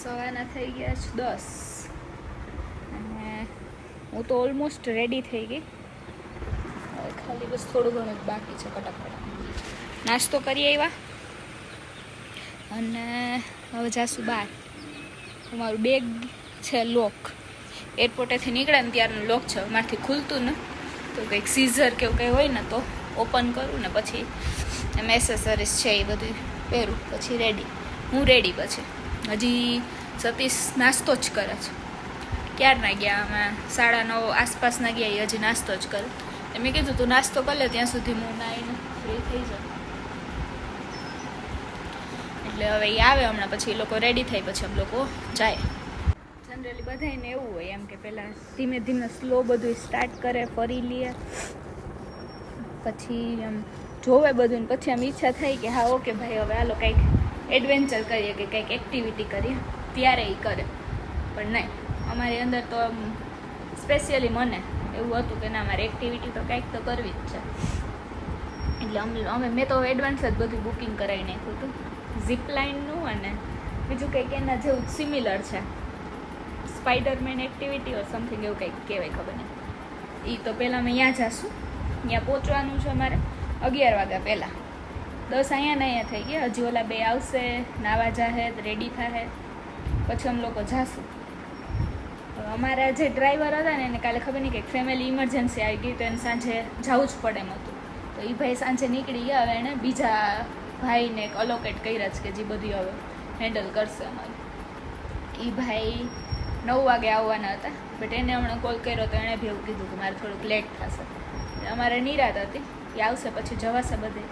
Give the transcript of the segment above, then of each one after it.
સવારના થઈ ગયા છે 10 અને હું તો ઓલમોસ્ટ રેડી થઈ ગઈ. હવે ખાલી બસ થોડું ઘણું જ બાકી છે. ફટાફટ નાસ્તો કરી આવ્યા અને હવે જાશું બહાર. મારું બેગ છે લોક. એરપોર્ટેથી નીકળ્યા ને ત્યારનું લોક છે. મારથી ખુલતું ને તો કંઈક સીઝર કે એવું કંઈ હોય ને તો ઓપન કરું ને પછી એમ એસેસરીઝ છે એ બધું પહેરું પછી રેડી. હું રેડી પછી હજી સતીશ નાસ્તો જ કરે છે. ક્યારના ગયા અમે 9:30 આસપાસના ગયા એ હજી નાસ્તો જ કરે. મેં કીધું તું નાસ્તો કરી લે ત્યાં સુધી હું નાઈને ફ્રી થઈ જાઉં. એટલે હવે એ આવે હમણાં પછી એ લોકો રેડી થાય પછી અમે લોકો જાય. જનરલી બધાને એવું હોય એમ કે પહેલાં ધીમે ધીમે સ્લો બધું સ્ટાર્ટ કરે, ફરી લે, પછી એમ જોવે બધું ને પછી આમ ઈચ્છા થાય કે હા ઓકે ભાઈ હવે હાલો કંઈક એડવેન્ચર કરીએ કે કંઈક એક્ટિવિટી કરીએ ત્યારે એ કરે. પણ નહીં, અમારી અંદર તો સ્પેશિયલી મને એવું હતું કે ના મારે એક્ટિવિટી તો કંઈક તો કરવી જ છે. એટલે મેં તો એડવાન્સ જ બધું બુકિંગ કરાવી નાખ્યું હતું. ઝીપલાઇનનું અને બીજું કંઈક એના જેવું સિમિલર છે, સ્પાઈડરમેન એક્ટિવિટી ઓર સમથિંગ એવું કંઈક કહેવાય, ખબર નહીં. એ તો પહેલાં અમે ત્યાં જઈશું. ત્યાં પહોંચવાનું છે અમારે 11 વાગ્યા પહેલાં. 10 અહીંયા થઈ ગયા. હજી ઓલા બે આવશે, નાવા જાહે, રેડી થાહે, પછી અમે લોકો જાશું. અમારા જે ડ્રાઈવર હતા ને એને કાલે ખબર નહીં કે ફેમિલી ઇમરજન્સી આવી ગઈ તો એને સાંજે જવું જ પડે એમ હતું. તો એ ભાઈ સાંજે નીકળી ગયા. હવે એણે બીજા ભાઈને અલોકેટ કર્યા છે કે જે બધું હવે હેન્ડલ કરશે અમારું. એ ભાઈ 9 વાગે આવવાના હતા બટ એને હમણાં કોલ કર્યો તો એણે બી એવું કીધું કે મારે થોડુંક લેટ થશે. અમારે નિરાત હતી એ આવશે પછી જવાશે બધે.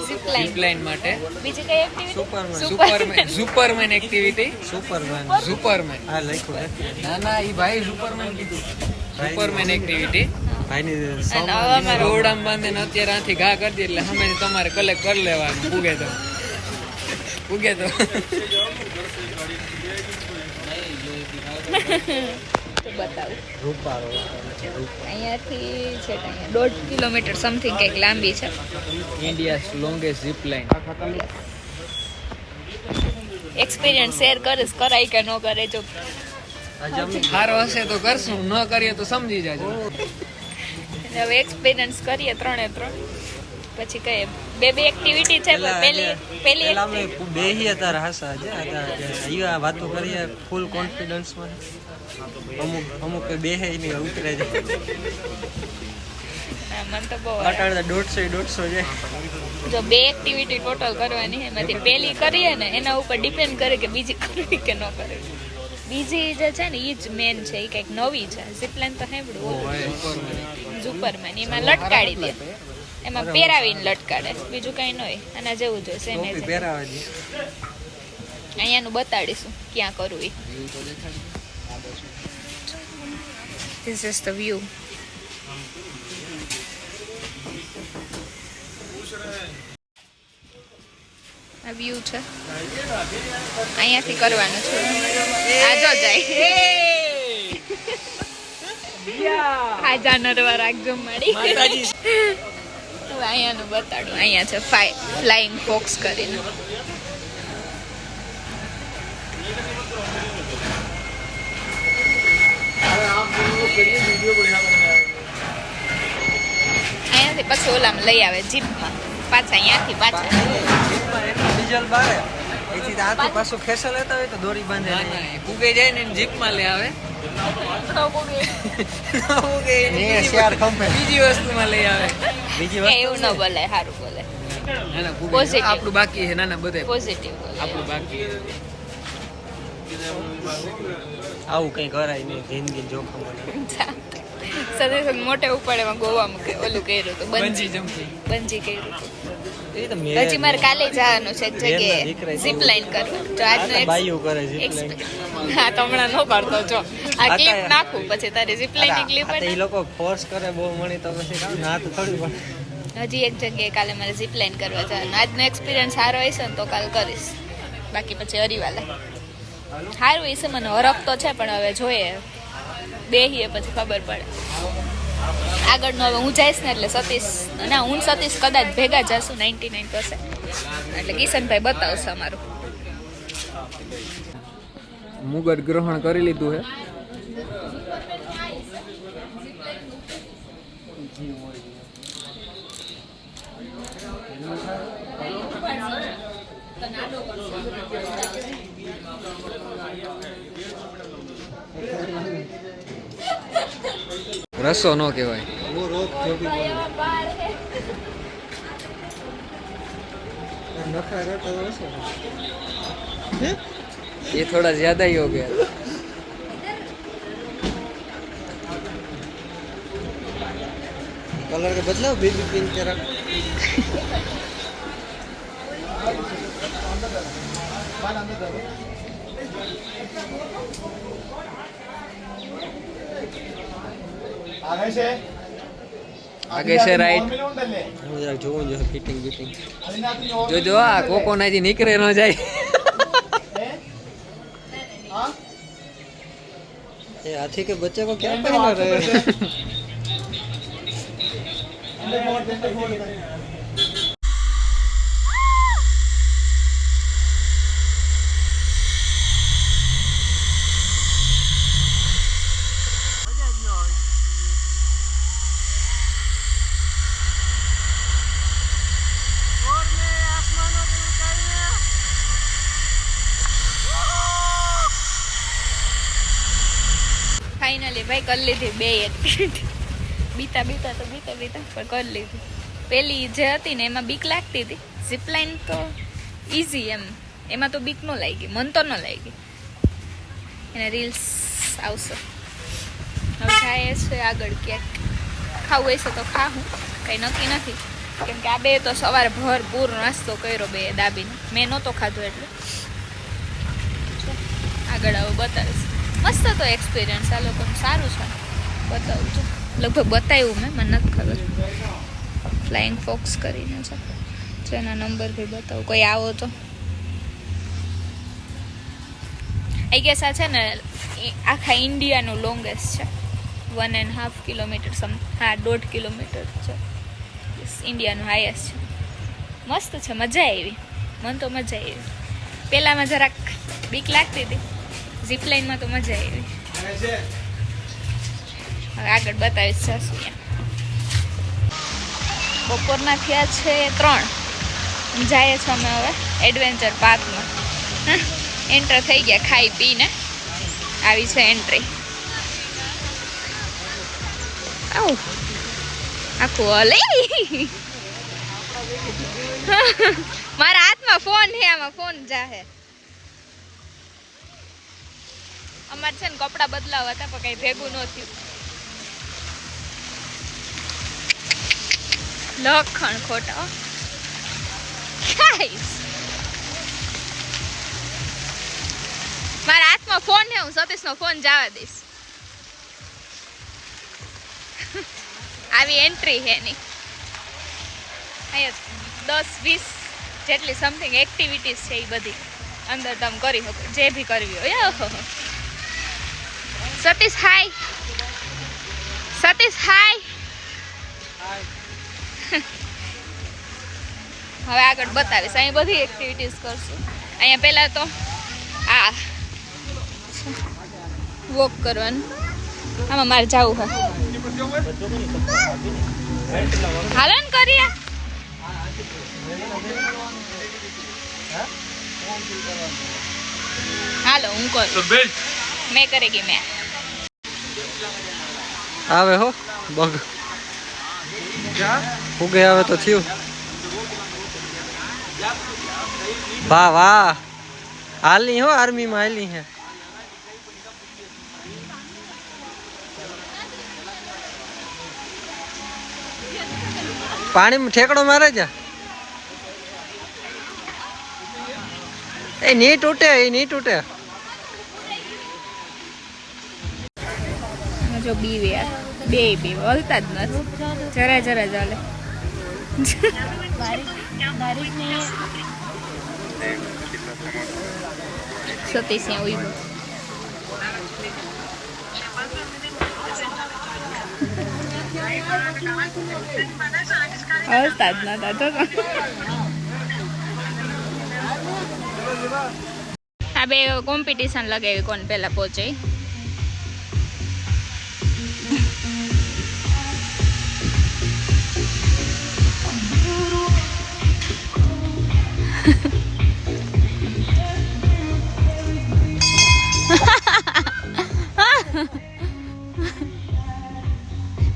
ઝીપલાઇન માટે બીજી કઈ એક્ટિવિટી? Superman activity. સુપરમેન હા લખ્યું છે. ના ના ઈ ભાઈ સુપરમેન કીધું. સુપરમેન એક્ટિવિટી ભાઈની રોડામ બાંધીને અત્યારે આથી ઘા કરી દે એટલે અમે તમારે કલેક્ટ કરી લેવાનું. ઉગે તો બતાવું અહીંયાથી છે 1.5 કિલોમીટર સમથિંગ કંઈક લાંબી છે. India's longest zip line. Experience share કરીશ, કરાય કે ન કરે. જો સારો હશે તો કરશું, ન કરીએ તો સમજી જાજો. હવે એક્સપિરિયન્સ કરીએ 3 પછી કઈ બે એક્ટિવિટી છે. પેલી અમે બેહીએ તાર હાસા છે અહીંયા વાતો કરીએ ફૂલ કોન્ફિડન્સ માં. અમુક બેહે નહીં ઉતરે છે. મન તો બહુ 150 છે. જો બે એક્ટિવિટી ટોટલ કરવાની એમાંથી પેલી કરીએ ને એના ઉપર ડિપેન્ડ કરે કે બીજી કરવી કે ન કરવી. બીજી જે છે ને એ જ મેન છે, એ કંઈક નવી છે. ઝીપલાઇન તો સાંભળ્યું, સુપરમેન. એમાં લટકાડી દે, એમાં પહેરાવીને લટકાડે, બીજું કઈ ન હોય. આના જેવું જોઈએ સેમ. અહીંયાનું બતાડીશું ક્યાં કરવું એ. This is the view. આ વ્યૂ છે, અહીંયાથી કરવાનું છે. આજો જાય આ જાનવર રાખજો મારી. અહીંયાનું બતાડું. અહીંયા છે ફ્લાઇંગ ફોક્સ કરીને. અહીંયાથી પછી ઓલામાં લઈ આવે જીપમાં પાછા. અહીંયાથી પાછા ડીઝલ બારે એથી આથી પાછું ખેસા લેતા હોય તો દોરી બાંધે. ઉગે જાય ને જીપમાં લે આવે. બીજી વસ્તુમાં લઈ આવે. એવું ન બોલે, સારું બોલે. આપણું બાકી છે. નાના બધા પોઝિટિવ આપણું બાકી. આવું કઈ કરાય નહીં, જિંદગી જોખમ. સદે મોટે ઉપાડેમાં ગોવામાં ઓલું કર્યું હતું, બંજી કર્યું હતું. હજી મારે કાલે જવાનું છે જગ્યાએ ઝીપલાઇન કરવા. જો આજનું હા તો હમણાં ન કરતો. જો આ ક્લિપ નાખું પછી તારી ઝીપલાઇનની ક્લિપ. એ લોકો ફોર્સ કરે બહુ મણી તો પછી ના તો થોડી પણ. હજી એક જગ્યાએ કાલે મારે ઝીપલાઇન કરવા જવાનું. આજનો એક્સપિરિયન્સ સારો હશે ને તો કાલ કરીશ, બાકી પછી હરીવાલા. સારું હશે, મને હરખ તો છે પણ હવે જોઈએ બેહીએ પછી ખબર પડે. આગળનું હવે હું જઈશ ને એટલે સતીશ ના હું સતીશ કદાચ ભેગા જશું 99%. એટલે કિશનભાઈ બતાવશે અમારું. મુગટ ગ્રહણ કરી લીધું હે. રસો નો કહેવાય. ये थोड़ा ज्यादा ही हो गया. कलर का बदलाव बेबी पिंक के रख. आगे से राइट. જોવું જો ફિટિંગ બીટિંગ જો આ કોકોનાથી નીકળે ન જાય. ये हाथी के बच्चे को क्या पहना रहे हैं? ફાઇનલી ભાઈ કરી લીધી બે એક્ટિવિટી. બીતા પણ કરી લીધી. પેલી જે હતી ને એમાં બીક લાગતી હતી. ઝીપલાઇન તો ઇઝી એમાં તો બીક ન લાગી, મન તો ન લાગી. એને રીલ્સ આવશે. હવે જાય છે આગળ ક્યાંક. ખાવું હશે તો ખાવું, કંઈ નક્કી નથી. કેમ કે આ બે તો સવારે ભરપૂર નાસ્તો કર્યો બે દાબીને. મેં નહોતો ખાધો એટલે આગળ હવે બતાવીશ. મસ્ત તો એક્સપિરિયન્સ આ લોકોનું સારું છે. બતાવું છું, લગભગ બતાવ્યું મેં, મને નથી ખબર. ફ્લાઇંગ ફોક્સ કરીને છે, જેના નંબર બી બતાવું. કોઈ આવો તો આઈ ગેસ આ છે ને આખા ઇન્ડિયાનું લોંગેસ્ટ છે. 1.5 કિલોમીટર હા 1.5 કિલોમીટર છે. ઇન્ડિયાનું હાઈએસ્ટ છે. મસ્ત છે, મજા આવી. મને તો મજા આવી. પહેલાંમાં જરાક બીક લાગતી હતી, ઝીપલાઇનમાં તો મજા આવી. હવે આગળ બતાવીશ જશું. બપોરના થયા છે 3. જાય છે અમે હવે એડવેન્ચર પાર્કમાં. એન્ટર થઈ ગયા ખાઈ પીને. આવી છે એન્ટ્રી. આવું આખું હલે. મારા હાથમાં ફોન છે, આમાં ફોન જાહે. અમારે છે ને કપડાં બદલાવા હતા પણ કઈ ભેગું ન થયું. લખણ ખોટા. મારા હાથમાં ફોન છે, હું સતીશનો ફોન જવા દઈશ. આવી એન્ટ્રી છે એની. અહીંયા 10-20 જેટલી સમથિંગ એક્ટિવિટીઝ છે. એ બધી અંદર તમે કરી શકો, જે બી કરવી હોય. સતીશ હાય. સતીશ હાય. હવે આગળ બતાવીશ. અહીં બધી એક્ટિવિટીઝ કરશું. અહીંયા પહેલાં તો આ વોક કરવાનું. આમાં મારે જવું હોય. હાલો ને કરીએ. હાલો હું કરું. મેં કરેગી મેં. આવે હો બગ ઉગે આવે તો થયું. વાહ વાહ, હાલની હો આર્મીમાં હાલી હે. પાણીમાં ઠેકડો મારે છે. એ નહીં તૂટે, એ નહીં તૂટે. જો બીવે બે હલતા જ નથી. જરા ચાલે. સતીશ ઉભો. અવસ્થા જ નતા તો આ બે કોમ્પિટિશન લગાવી કોણ પહેલા પહોંચે.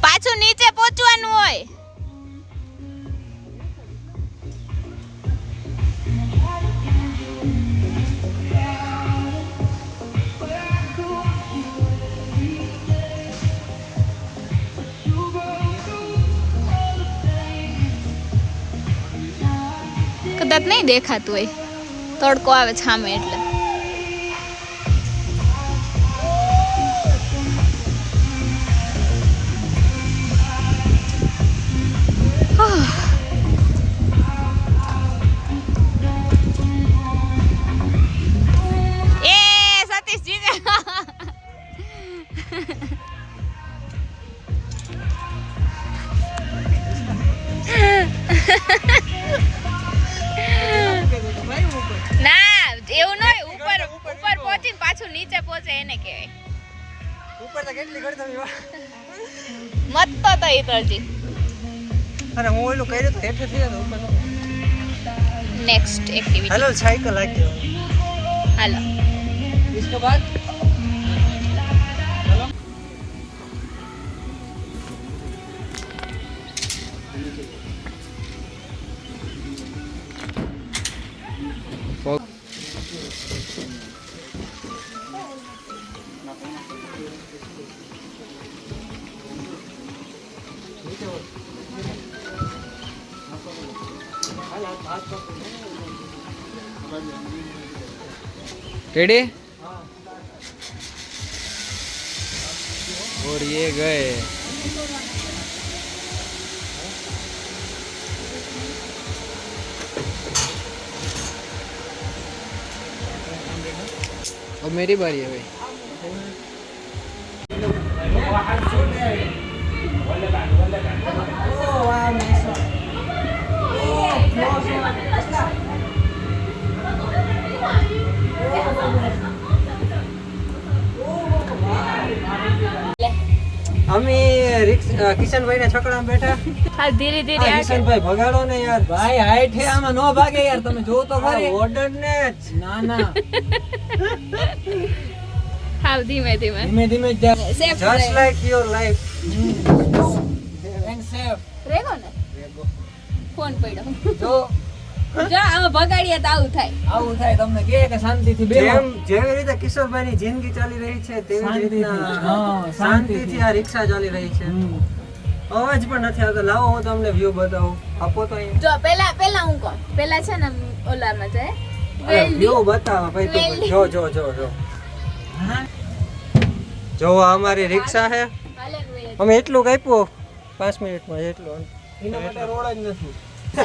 પાછું નીચે પહોંચવાનું હોય. કદાચ નહીં દેખાતું હોય, તડકો આવે સામે એટલે. એ સતીશ જીતે. ના એવું નહીં, ઉપર ઉપર પહોંચીને પાછું નીચે પહોંચે એને કહેવાય. ઉપર તો કેટલી ઘડી તમે મત તો તઈ તરજી. અરે હું ઓલું કર્યું તો હેઠે થઈ ગયો ઉપર. Next activity. હેલો સાયકલ લાગ્યો. હાલો. इसके बाद रेडी और ये गए. अब मेरी बारी है भाई. અમે કિશનભાઈ ના છકડા બેઠા. હા ધીરે ધીરે આ કિશનભાઈ ભગાડો ને યાર. भाई हाइट है आमा नो भागे यार તમે જો તો ખરી. ઓર્ડર ને ના ના હાવ ધીમે ધીમે ધીમે ધીમે જ જા. Safe just like your life. And safe. રેગો ને ફોન પડ્યો જો જો આમાં ભગાડીએ તો આવું થાય. આવું થાય તમને કે શાંતિથી બેહો. જેવી રીતે કિશોરભાઈ ની જિંદગી ચાલી રહી છે તેવી જ શાંતિથી. રીતના હા, શાંતિથી આ રિક્ષા ચાલી રહી છે. અવાજ પણ નથી આવતો. લાવો હું તમને વ્યૂ બતાવું. આપો તો અહીં જો પેલા હું કોણ પેલા છે ને ઓલામાં જાય વ્યૂ બતાવો ભાઈ. તું જો જો જો જો હા જો આ અમારી રિક્ષા છે. અમે એટલું કાપ્યું 5 મિનિટમાં એટલું. એના માટે રોડ જ નથી. હા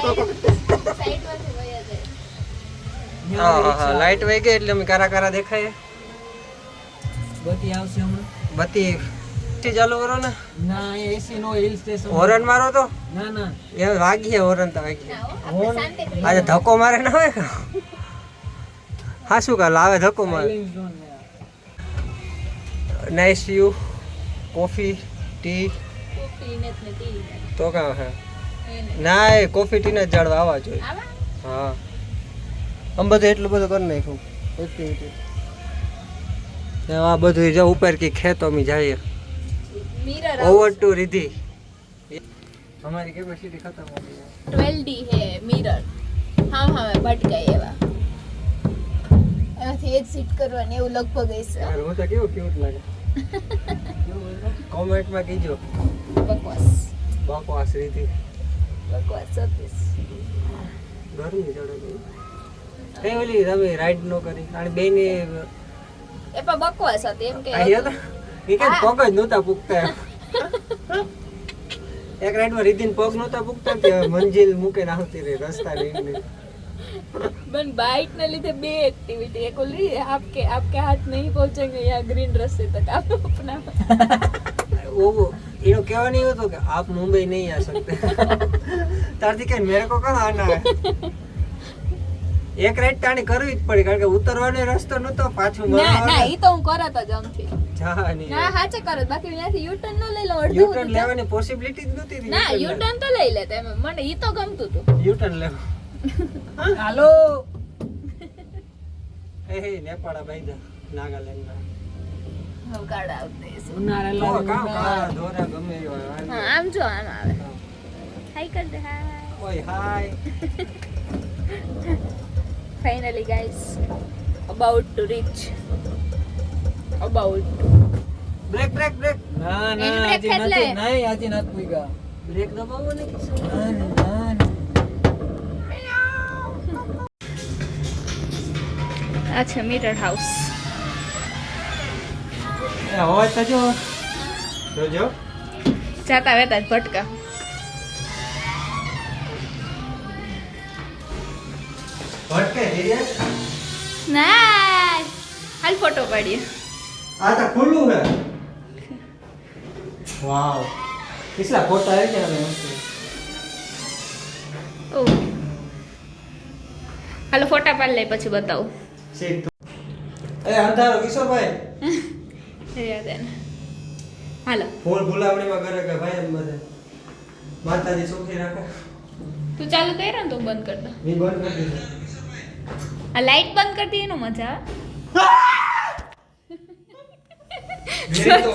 હા હા લાઈટ વહી ગઈ એટલે અમે કારા કારા દેખાય. બતી આવશે હમણાં. બત્તી ચાલુ કરો ને. ના એ એસી નો હિલ સ્ટેશન. હોરન મારો તો ના ના એ વાગીએ હોરન તો વાગીએ. હોર્ન આજે ધક્કો મારે ના હોય કે હા શું કાલ આવે ધક્કો મારે. સાયલેન્સ ઝોન યાર. Nice view. કોફી ટી તો કાં હે ના એ કોફી ટી ને જાળવા આવવા જોઈએ. હા આમ બધું એટલું બધું કરી નાખ્યું એક્ટિવિટી. આ બધું જો ઉપર કી ખેતોમાં જઈએ. Over to Riddhi. हमारी कैपेसिटी खत्म हो गई है. 12D है मिरर હા ભટકાય એવા એનાથી એક્ઝિટ કરવાની એવું લગભગ હશે. यार वो तो કેવું ક્યુટ લાગે. કોમેન્ટમાં કીજો બકવાસ બકવાસ રીધી. બકવાસ સતીશ ગરમી ચડે ગઈ. કઈ ઓલી તમે રાઈડ નો કરી અને બેની એ પણ બકવાસ હતી એમ કે આયા હતા એ કે પગ જ નહોતા પૂગતા. એક રાઈડમાં રીધીન પગ નહોતા પૂગતા કે મંજિલ મૂકે આવતી રહી રસ્તા લઈને. बन बाइक ने લીધે બે एक्टिविटी एक ओली आपके हाथ नहीं पहुंचेंगे यहाँ ग्रीन रास्ते तक आप अपना वो इनको क्या नहीं हो तो कि आप मुंबई नहीं आ सकते तारती के मेरे को कहाँ आना है एक राइट टाणी करवी જ પડી કારણ કે ઉતરવાનો રસ્તો નતો પાછું ના ના ઈ તો હું કરત જ આમથી જા નહીં ના હાચે કરત બાકી ત્યાંથી યુ ટર્ન ન લઈ લો અડધું યુ ટર્ન લેવાની પોસિબિલિટી જ નહોતી ના યુ ટર્ન તો લઈ લેતા એમ મને ઈ તો ગમતું હતું યુ ટર્ન લેવો હાલો એ નેપાળા ભાઈ દા નાગાલેન્ડ ના હવે કાઢ આવતે ઉનાળા તો લાગે કામ કા દોરા ગમે એવો હા આમ જો આમ આવે હાય કર દે હાય ઓય હાય finally guys about to reach about break break break ના એની ના બ્રેક આજે એટલે? નથી નહીં આજે નથી પૂગ્યા બ્રેક દબાવો ને ના ના આ છે મિરર હાઉસ એ હોય તો જો જોજો જાતા વેતા જ ભટકા ભટકે ધીરે ના હાલ ફોટો પાડીએ આ તો ખુલ્લું હે વાવ કેટલા ફોટા આવી ગયા હવે ઓ હાલો ફોટા પાડી લઈ પછી બતાવું સીટ એ અંધારો કિશોરભાઈ યાદ એને હાલો ફૂલ ગુલાબડીમાં કરે કે ભાઈ એમ બધે માતાજી સુખી રાખે તું ચાલુ કર્યો ને તો બંધ કર દો મી બંધ કરી દીધું આ લાઈટ બંધ કરી દઈએ એનો મજા મેરી તો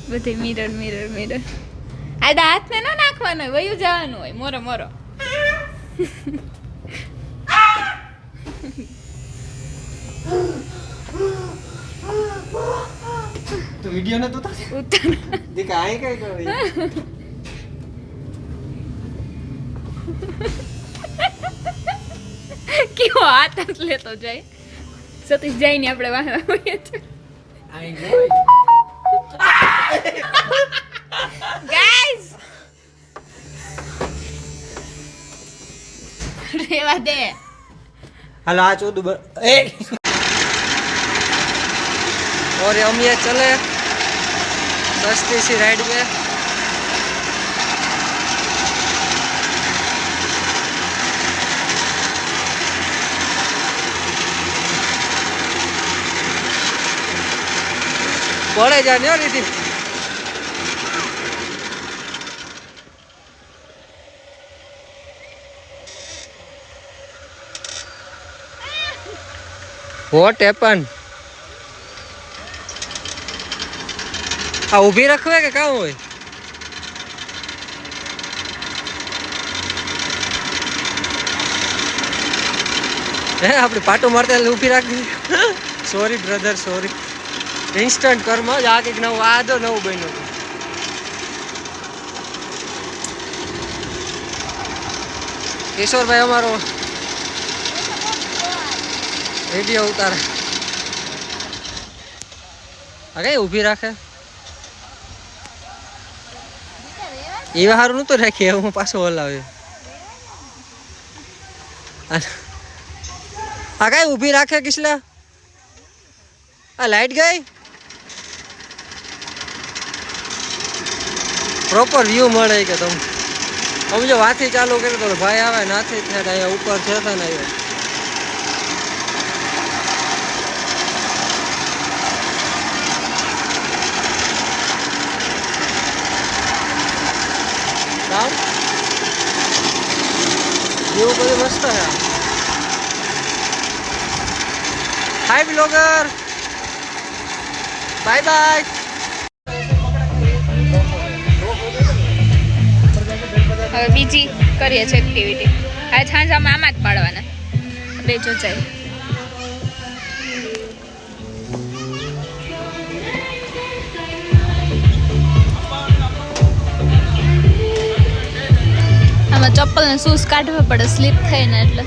બધી મિરર મિરર મિરર આ હાથ ને ન નાખવાનો હોય વયું જવાનું હોય મોરો મોરો તો વિડિયો ને તો તાસે ઉત્તર દેખ આય કઈ કરી કેવો હાથ જ લેતો જાય સતીશ જઈને આપણે વાહ હોઈએ છીએ આઈ ગઈ ગાઈસ રેવા દે હાલો આ 14 ए और हम ये चले सस्ती सी राइड पे पड़े जाने और इधर What happened? આ ઊભી રાખવે કે કામ હોય હે આપણે પાટો મારતા ઊભી રાખી સોરી બ્રધર સોરી ઇન્સ્ટન્ટ કર્મ જ આ કંઈક નવું આ દો નવું બન્યું કિશોરભાઈ અમારો વિડીયો ઉતારે આ કઈ ઊભી રાખે એ હારું નતું રાખીએ હું પાછો હલાવ્યો આ કઈ ઊભી રાખે કિસલા આ લાઈટ ગઈ પ્રોપર વ્યૂ મળે કે તમે સમજો વાથી ચાલુ કરી તો ભાઈ આવે નાથી થયા અહીંયા ઉપર છે ને અહીંયા એવું બધું મસ્ત છે હાય બ્લોગર બાય બાય હવે બીજી કરીએ છીએ એક્ટિવિટી આજ સાંજ અમે આમાં જ પાડવાના બે જો જાય આમાં ચપ્પલ ને શૂઝ કાઢવા પડે સ્લીપ થાય ને એટલે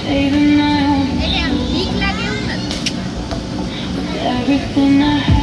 એટલે આમ બીક લાગે એવું નથી. everything I